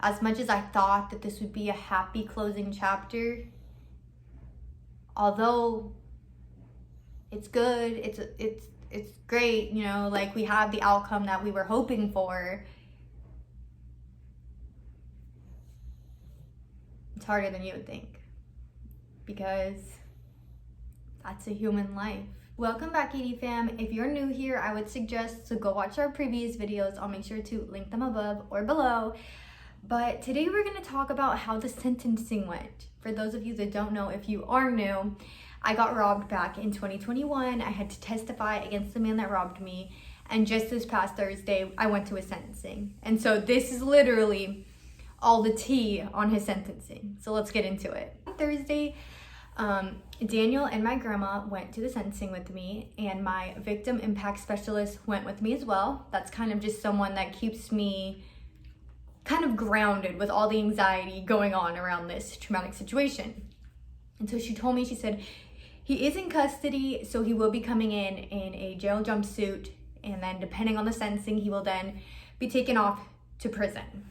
As much as I thought that this would be a happy closing chapter, although it's good, it's great, you know, like we have the outcome that we were hoping for, it's harder than you would think, because that's a human life. Welcome back, AD fam. If you're new here, I would suggest to go watch our previous videos. I'll make sure to link them above or below. But today we're going to talk about how the sentencing went. For those of you that don't know, if you are new, I got robbed back in 2021. I had to testify against the man that robbed me. And just this past Thursday, I went to his sentencing. And so this is literally all the tea on his sentencing. So let's get into it. Thursday, Daniel and my grandma went to the sentencing with me, and my victim impact specialist went with me as well. That's kind of just someone that keeps me kind of grounded with all the anxiety going on around this traumatic situation. And so she told me, she said, he is in custody, so he will be coming in a jail jumpsuit, and then depending on the sentencing, he will then be taken off to prison.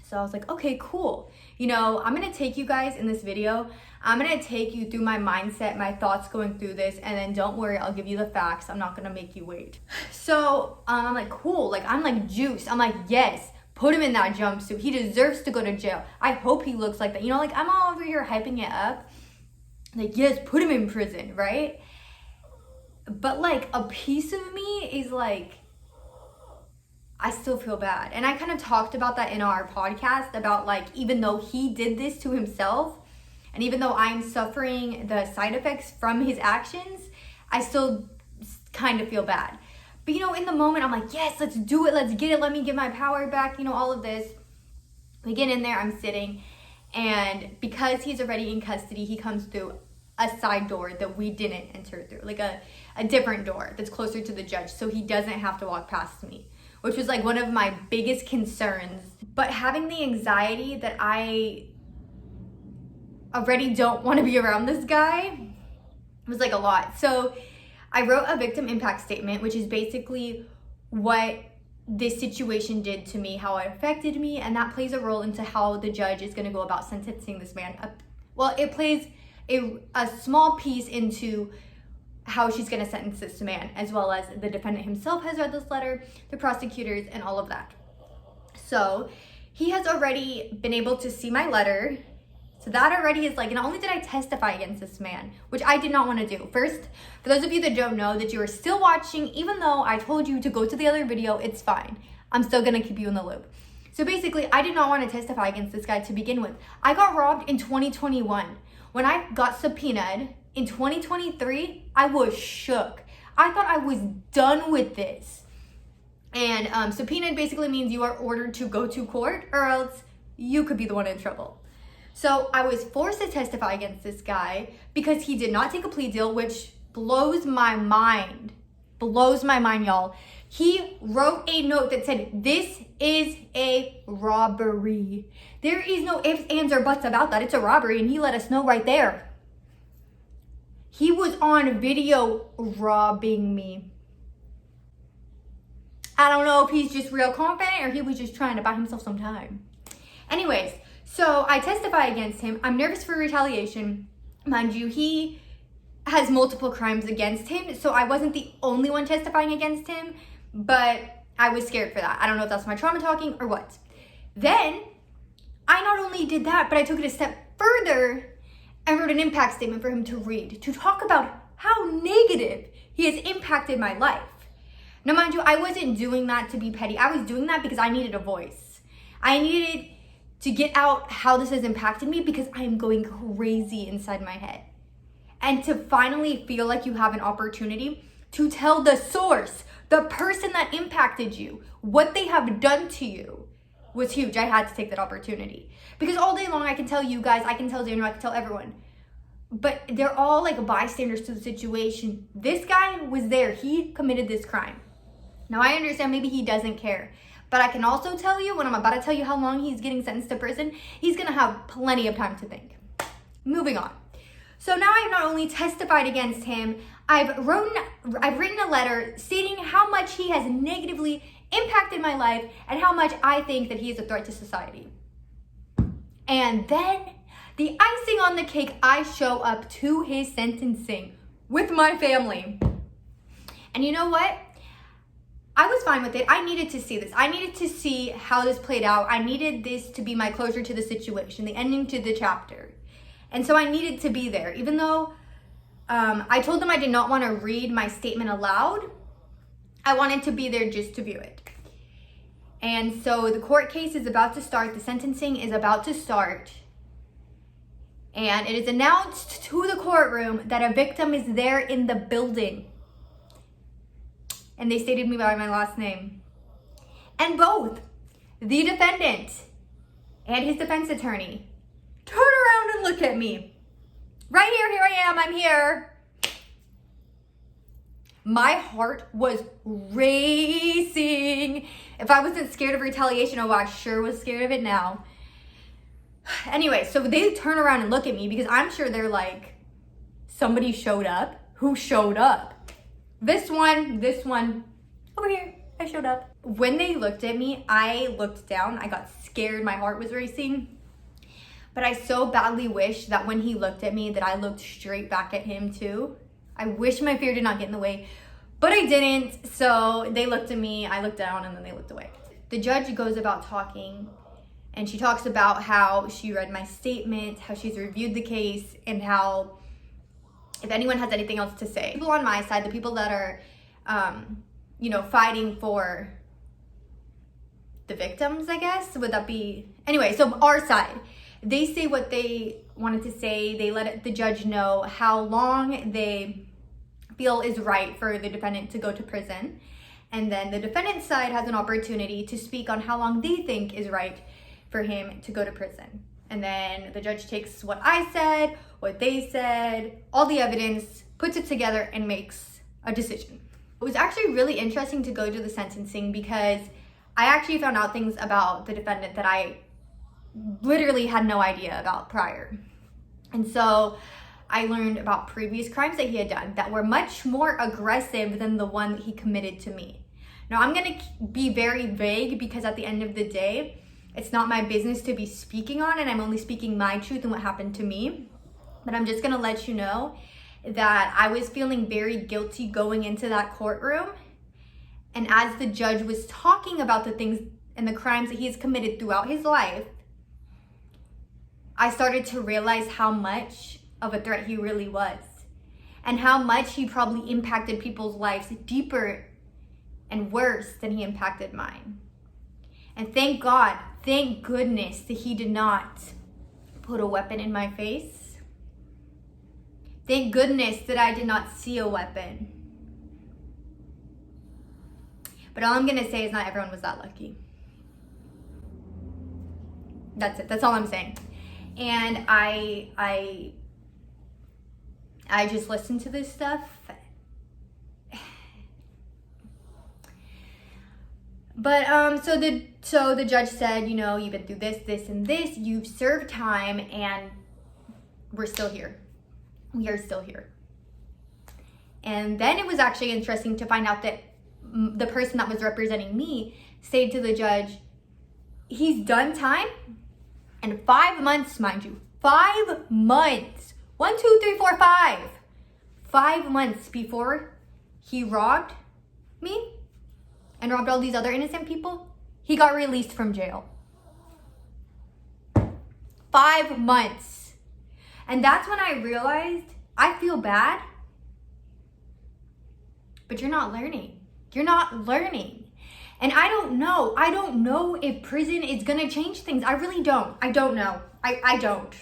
So I was like, okay, cool. You know, I'm gonna take you guys in this video, I'm gonna take you through my mindset, my thoughts going through this, and then don't worry, I'll give you the facts. I'm not gonna make you wait. So I'm like, cool, like I'm like juiced. I'm like, yes, put him in that jumpsuit. He deserves to go to jail. I hope he looks like that. You know, like I'm all over here hyping it up. Like, yes, put him in prison, right? But like a piece of me is like, I still feel bad. And I kind of talked about that in our podcast about like, even though he did this to himself, and even though I'm suffering the side effects from his actions, I still kind of feel bad. But you know, in the moment, I'm like, yes, let's do it. Let's get it. Let me get my power back. You know, all of this. We get in there, I'm sitting. And because he's already in custody, he comes through a side door that we didn't enter through. Like a different door that's closer to the judge. So he doesn't have to walk past me, which was like one of my biggest concerns. But having the anxiety that I already don't want to be around this guy was like a lot. So I wrote a victim impact statement, which is basically what this situation did to me, how it affected me, and that plays a role into how the judge is going to go about sentencing this man. Well, it plays a small piece into how she's going to sentence this man, as well as the defendant himself has read this letter, the prosecutors, and all of that. So he has already been able to see my letter. So that already is like, not only did I testify against this man, which I did not want to do. First, for those of you that don't know, that you are still watching, even though I told you to go to the other video, it's fine. I'm still going to keep you in the loop. So basically, I did not want to testify against this guy to begin with. I got robbed in 2021. When I got subpoenaed in 2023, I was shook. I thought I was done with this. And subpoenaed basically means you are ordered to go to court, or else you could be the one in trouble. So I was forced to testify against this guy because he did not take a plea deal, which blows my mind. Blows my mind, y'all. He wrote a note that said, this is a robbery. There is no ifs, ands, or buts about that. It's a robbery, and he let us know right there. He was on video robbing me. I don't know if he's just real confident or he was just trying to buy himself some time. Anyways, so I testify against him. I'm nervous for retaliation. Mind you, he has multiple crimes against him, so I wasn't the only one testifying against him, but I was scared for that. I don't know if that's my trauma talking or what. Then, I not only did that, but I took it a step further and wrote an impact statement for him to read, to talk about how negative he has impacted my life. Now, mind you, I wasn't doing that to be petty. I was doing that because I needed a voice. I needed to get out how this has impacted me because I am going crazy inside my head. And to finally feel like you have an opportunity to tell the source, the person that impacted you, what they have done to you was huge. I had to take that opportunity. Because all day long I can tell you guys, I can tell Daniel, I can tell everyone. But they're all like bystanders to the situation. This guy was there. He committed this crime. Now I understand maybe he doesn't care. But I can also tell you, when I'm about to tell you how long he's getting sentenced to prison, he's gonna have plenty of time to think. Moving on. So now I've not only testified against him, I've written a letter stating how much he has negatively impacted my life and how much I think that he is a threat to society. And then the icing on the cake, I show up to his sentencing with my family. And you know what? I was fine with it. I needed to see this. I needed to see how this played out. I needed this to be my closure to the situation, the ending to the chapter. And so I needed to be there. Even though I told them I did not want to read my statement aloud, I wanted to be there just to view it. And so the court case is about to start. The sentencing is about to start. And it is announced to the courtroom that a victim is there in the building. And they stated me by my last name. And both the defendant and his defense attorney turn around and look at me. Right here I am, I'm here. My heart was racing. If I wasn't scared of retaliation, oh, I sure was scared of it now. Anyway, so they turn around and look at me because I'm sure they're like, somebody showed up. Who showed up? This one, over here, I showed up. When they looked at me, I looked down. I got scared. My heart was racing. But I so badly wish that when he looked at me that I looked straight back at him too. I wish my fear did not get in the way, but I didn't. So they looked at me, I looked down, and then they looked away. The judge goes about talking, and she talks about how she read my statement, how she's reviewed the case, and how if anyone has anything else to say. People on my side, the people that are, fighting for the victims, I guess, would that be? Anyway, so our side, they say what they wanted to say. They let the judge know how long they feel is right for the defendant to go to prison. And then the defendant's side has an opportunity to speak on how long they think is right for him to go to prison. And then the judge takes what I said, what they said, all the evidence, puts it together and makes a decision. It was actually really interesting to go to the sentencing because I actually found out things about the defendant that I literally had no idea about prior. And so I learned about previous crimes that he had done that were much more aggressive than the one that he committed to me. Now I'm gonna be very vague because at the end of the day, it's not my business to be speaking on, and I'm only speaking my truth and what happened to me. But I'm just gonna let you know that I was feeling very guilty going into that courtroom. And as the judge was talking about the things and the crimes that he has committed throughout his life, I started to realize how much of a threat he really was and how much he probably impacted people's lives deeper and worse than he impacted mine. And thank God, thank goodness that he did not put a weapon in my face. Thank goodness that I did not see a weapon. But all I'm gonna say is not everyone was that lucky. That's it, that's all I'm saying. And I just listened to this stuff. But so the judge said, you've been through this, and this, you've served time, and we're still here. We are still here. And then it was actually interesting to find out that the person that was representing me said to the judge, he's done time. And 5 months, mind you, 5 months. 1, 2, 3, 4, 5. 5 months before he robbed me and robbed all these other innocent people, he got released from jail. 5 months. And that's when I realized I feel bad, but you're not learning. You're not learning. And I don't know if prison is gonna change things. I really don't. I don't know. I don't.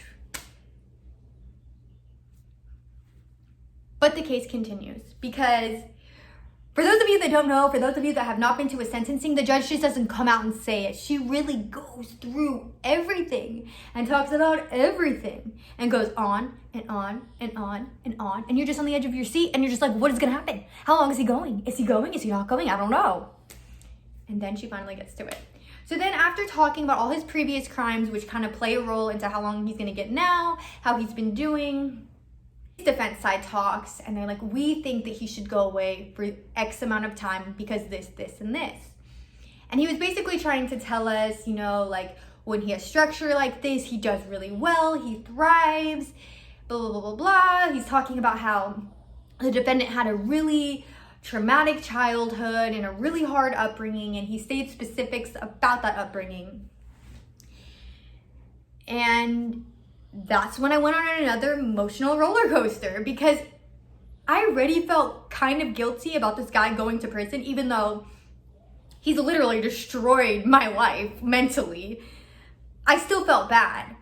But the case continues because for those of you that don't know, for those of you that have not been to a sentencing, the judge just doesn't come out and say it. She really goes through everything and talks about everything and goes on and on and on and on. And you're just on the edge of your seat and you're just like, what is gonna happen? How long is he going? Is he going? Is he not going? I don't know. And then she finally gets to it. So then after talking about all his previous crimes, which kind of play a role into how long he's gonna get now, how he's been doing, his defense side talks and they're like, we think that he should go away for X amount of time because this, and this. And he was basically trying to tell us, when he has structure like this, he does really well, he thrives, blah, blah, blah, blah, blah. He's talking about how the defendant had a really traumatic childhood and a really hard upbringing, and he stated specifics about that upbringing. And that's when I went on another emotional roller coaster, because I already felt kind of guilty about this guy going to prison, even though he's literally destroyed my life mentally. I still felt bad.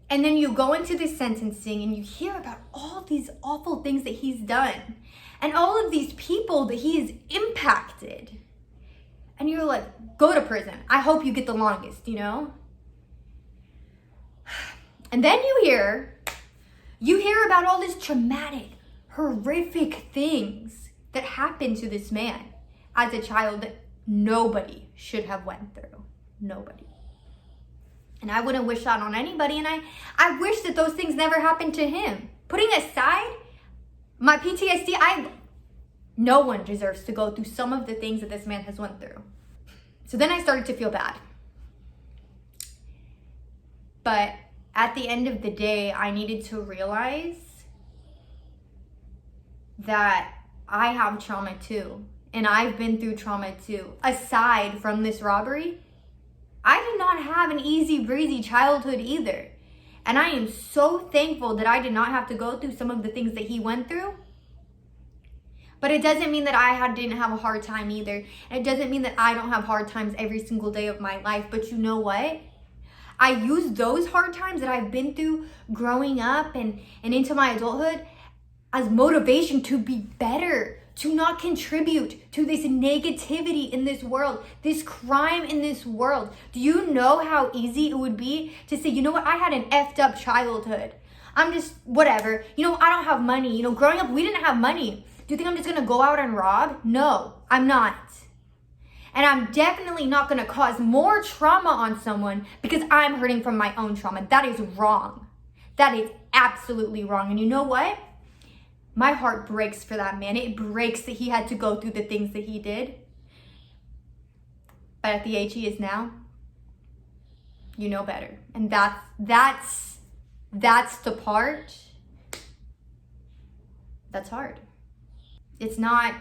And then you go into this sentencing and you hear about all these awful things that he's done and all of these people that he has impacted. And you're like, go to prison. I hope you get the longest, you know? And then you hear about all this traumatic, horrific things that happened to this man as a child that nobody should have went through. Nobody. And I wouldn't wish that on anybody, and I wish that those things never happened to him. Putting aside my PTSD, no one deserves to go through some of the things that this man has went through. So then I started to feel bad. But at the end of the day, I needed to realize that I have trauma too. And I've been through trauma too. Aside from this robbery, I did not have an easy breezy childhood either. And I am so thankful that I did not have to go through some of the things that he went through. But it doesn't mean that I didn't have a hard time either. And it doesn't mean that I don't have hard times every single day of my life. But you know what? I use those hard times that I've been through growing up and into my adulthood as motivation to be better, to not contribute to this negativity in this world, this crime in this world. Do you know how easy it would be to say, you know what, I had an effed up childhood. I'm just, whatever. You know, I don't have money. You know, growing up, we didn't have money. Do you think I'm just gonna go out and rob? No, I'm not. And I'm definitely not gonna cause more trauma on someone because I'm hurting from my own trauma. That is wrong. That is absolutely wrong. And you know what? My heart breaks for that man. It breaks that he had to go through the things that he did. But at the age he is now, you know better. And that's the part that's hard. It's not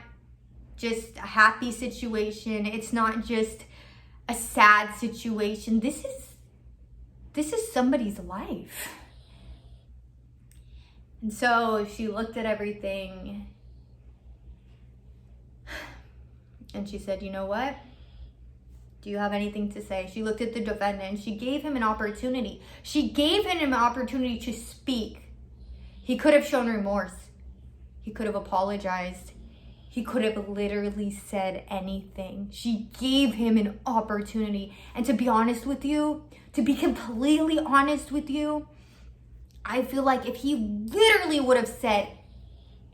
just a happy situation. It's not just a sad situation. This is somebody's life. And so she looked at everything and she said, you know what? Do you have anything to say? She looked at the defendant and she gave him an opportunity. She gave him an opportunity to speak. He could have shown remorse. He could have apologized. He could have literally said anything. She gave him an opportunity. And to be honest with you, to be completely honest with you, I feel like if he literally would have said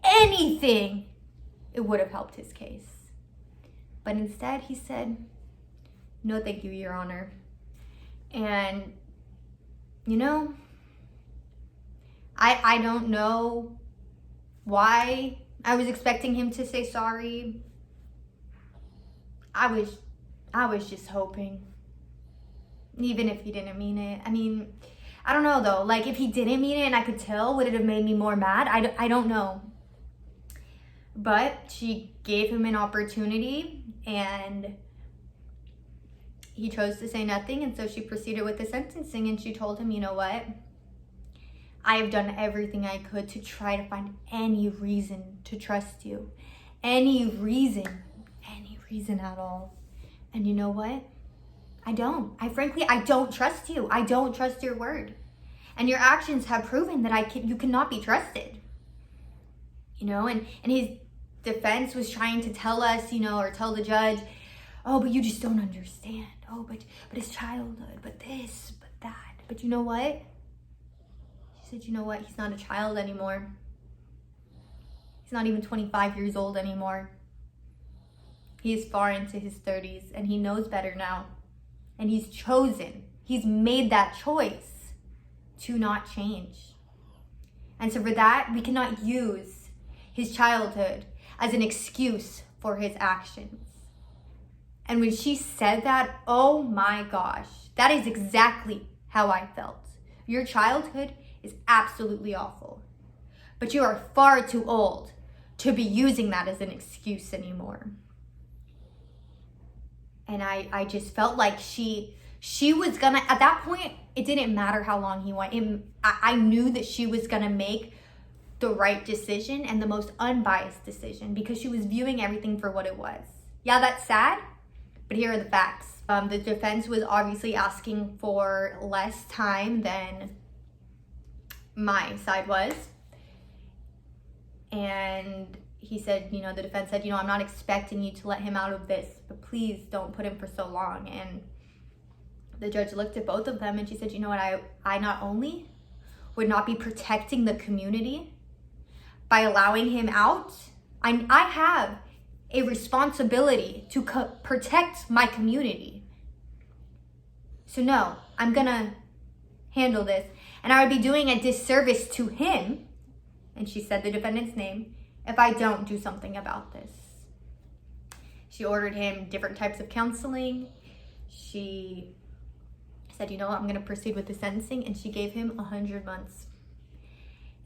anything, it would have helped his case. But instead, he said, no, thank you, Your Honor. And, you know, I don't know why I was expecting him to say sorry. I was just hoping, even if he didn't mean it. I mean, I don't know though. Like if he didn't mean it and I could tell, would it have made me more mad? I don't know. But she gave him an opportunity and he chose to say nothing. And so she proceeded with the sentencing and she told him, you know what? I have done everything I could to try to find any reason to trust you. Any reason at all. And you know what? I don't. I don't trust you. I don't trust your word. And your actions have proven that you cannot be trusted. You know, and his defense was trying to tell us, you know, or tell the judge, oh, but you just don't understand. Oh, but his childhood, but this, but that. But you know what? She said, you know what? He's not a child anymore. He's not even 25 years old anymore. He is far into his 30s and he knows better now. And he's made that choice to not change. And so for that, we cannot use his childhood as an excuse for his actions. And when she said that, oh my gosh, that is exactly how I felt. Your childhood is absolutely awful, but you are far too old to be using that as an excuse anymore. And I just felt like she was gonna, at that point, it didn't matter how long he went. I knew that she was gonna make the right decision and the most unbiased decision because she was viewing everything for what it was. Yeah, that's sad, but here are the facts. The defense was obviously asking for less time than my side was. And he said, the defense said, I'm not expecting you to let him out of this, but please don't put him for so long. And the judge looked at both of them and she said, I not only would not be protecting the community by allowing him out, I have a responsibility to protect my community. So no, I'm gonna handle this. And I would be doing a disservice to him, and she said the defendant's name, if I don't do something about this. She ordered him different types of counseling. She said, I'm gonna proceed with the sentencing, and she gave him 100 months.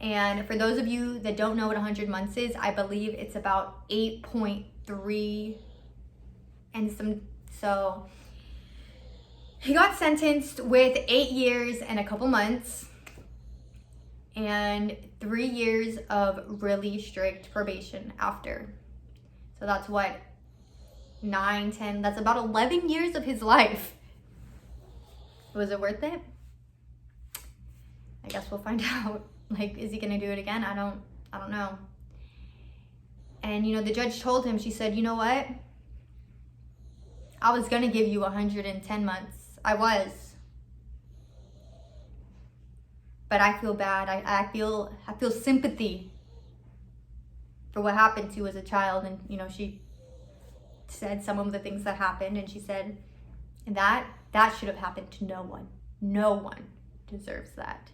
And for those of you that don't know what 100 months is, I believe it's about 8.3 and some, so he got sentenced with 8 years and a couple months and 3 years of really strict probation after. So that's what, 9, 10, that's about 11 years of his life. Was it worth it? I guess we'll find out. Like, is he gonna do it again? I don't know. And the judge told him, she said, you know what? I was gonna give you 110 months. I was. But I feel bad. I feel sympathy for what happened to you as a child. And she said some of the things that happened, and she said that should have happened to no one. No one deserves that.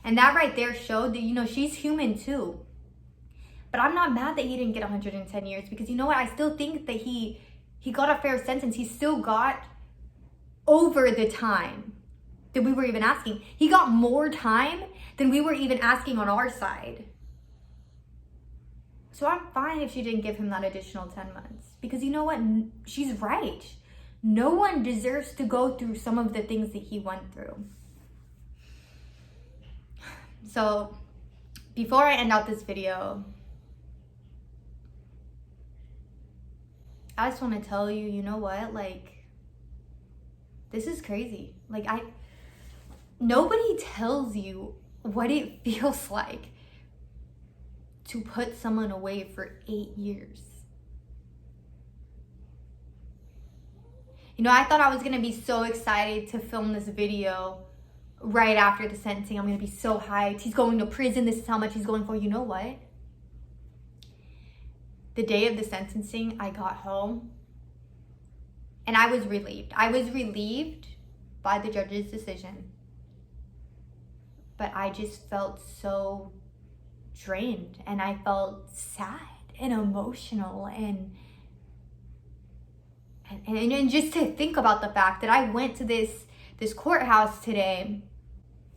And that right there showed that, she's human too. But I'm not mad that he didn't get 110 years because I still think that he got a fair sentence. He still got over the time that we were even asking. He got more time than we were even asking on our side. So I'm fine if she didn't give him that additional 10 months. Because you know what? She's right. No one deserves to go through some of the things that he went through. So, before I end out this video, I just want to tell you, this is crazy. Nobody tells you what it feels like to put someone away for 8 years. I thought I was going to be so excited to film this video right after the sentencing. I'm going to be so hyped. He's going to prison. This is how much he's going for. You know what? The day of the sentencing, I got home and I was relieved. I was relieved by the judge's decision. But I just felt so drained and I felt sad and emotional and just to think about the fact that I went to this courthouse today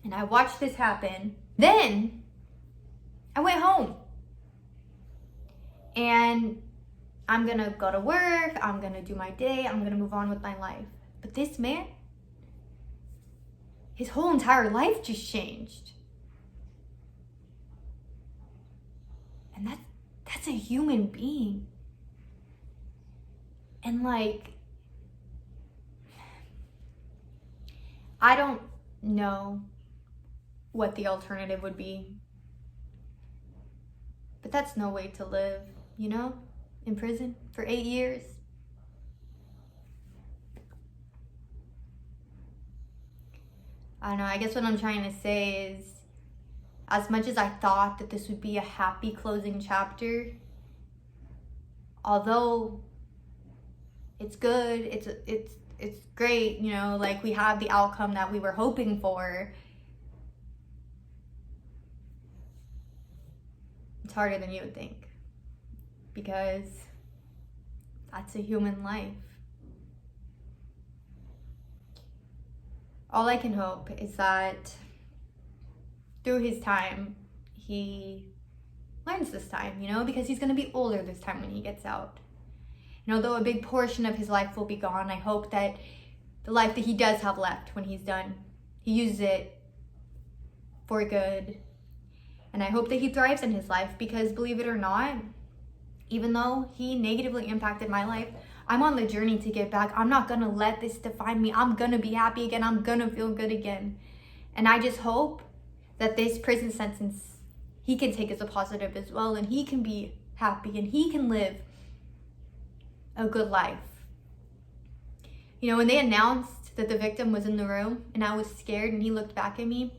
and I watched this happen. Then I went home and I'm gonna go to work, I'm gonna do my day, I'm gonna move on with my life. But this man, his whole entire life just changed. And that's a human being. And I don't know what the alternative would be. But that's no way to live, in prison for 8 years. I don't know, I guess what I'm trying to say is, as much as I thought that this would be a happy closing chapter, although it's good, it's great, we have the outcome that we were hoping for, it's harder than you would think, because that's a human life. all I can hope is that through his time, he learns this time, because he's going to be older this time when he gets out. And although a big portion of his life will be gone, I hope that the life that he does have left when he's done, he uses it for good. And I hope that he thrives in his life, because believe it or not, even though he negatively impacted my life, I'm on the journey to get back. I'm not going to let this define me. I'm going to be happy again. I'm going to feel good again. And I just hope that this prison sentence, he can take as a positive as well, and he can be happy and he can live a good life. When they announced that the victim was in the room and I was scared and he looked back at me,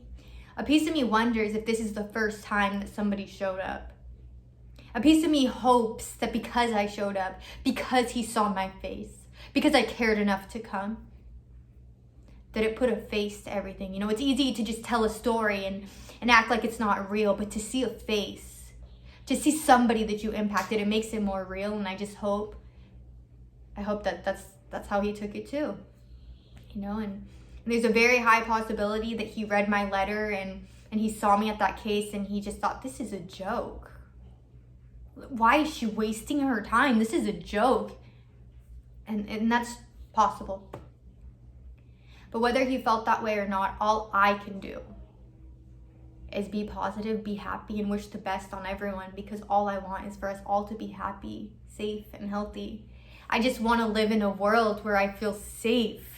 a piece of me wonders if this is the first time that somebody showed up. A piece of me hopes that because I showed up, because he saw my face, because I cared enough to come, that it put a face to everything. It's easy to just tell a story and act like it's not real, but to see a face, to see somebody that you impacted, it makes it more real. And I hope that that's how he took it too. And there's a very high possibility that he read my letter and he saw me at that case and he just thought, this is a joke. Why is she wasting her time? This is a joke. And that's possible. But whether he felt that way or not, all I can do is be positive, be happy, and wish the best on everyone, because all I want is for us all to be happy, safe, and healthy. I just want to live in a world where I feel safe.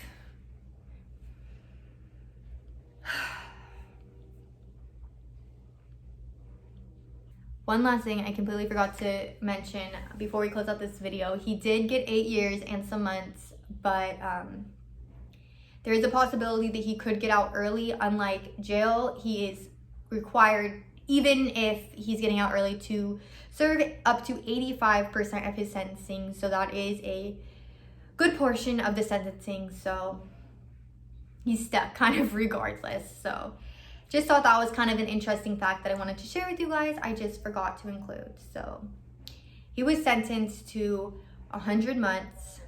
One last thing I completely forgot to mention before we close out this video. He did get 8 years and some months, but there is a possibility that he could get out early. Unlike jail, he is required, even if he's getting out early, to serve up to 85% of his sentencing. So that is a good portion of the sentencing. So he's stuck kind of regardless. So just thought that was kind of an interesting fact that I wanted to share with you guys. I just forgot to include. So he was sentenced to 100 months,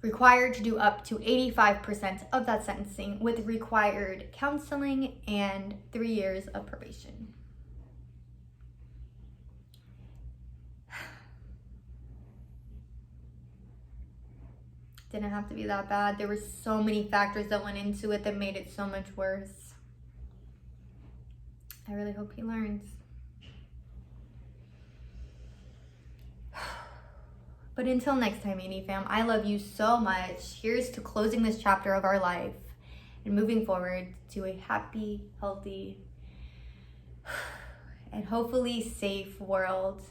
required to do up to 85% of that sentencing with required counseling and 3 years of probation. Didn't have to be that bad. There were so many factors that went into it that made it so much worse. I really hope he learns. But until next time, AD fam, I love you so much. Here's to closing this chapter of our life and moving forward to a happy, healthy, and hopefully safe world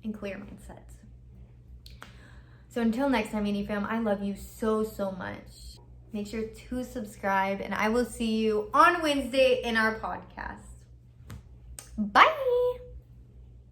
and clear mindset. So until next time, AD fam, I love you so, so much. Make sure to subscribe, and I will see you on Wednesday in our podcast. Bye.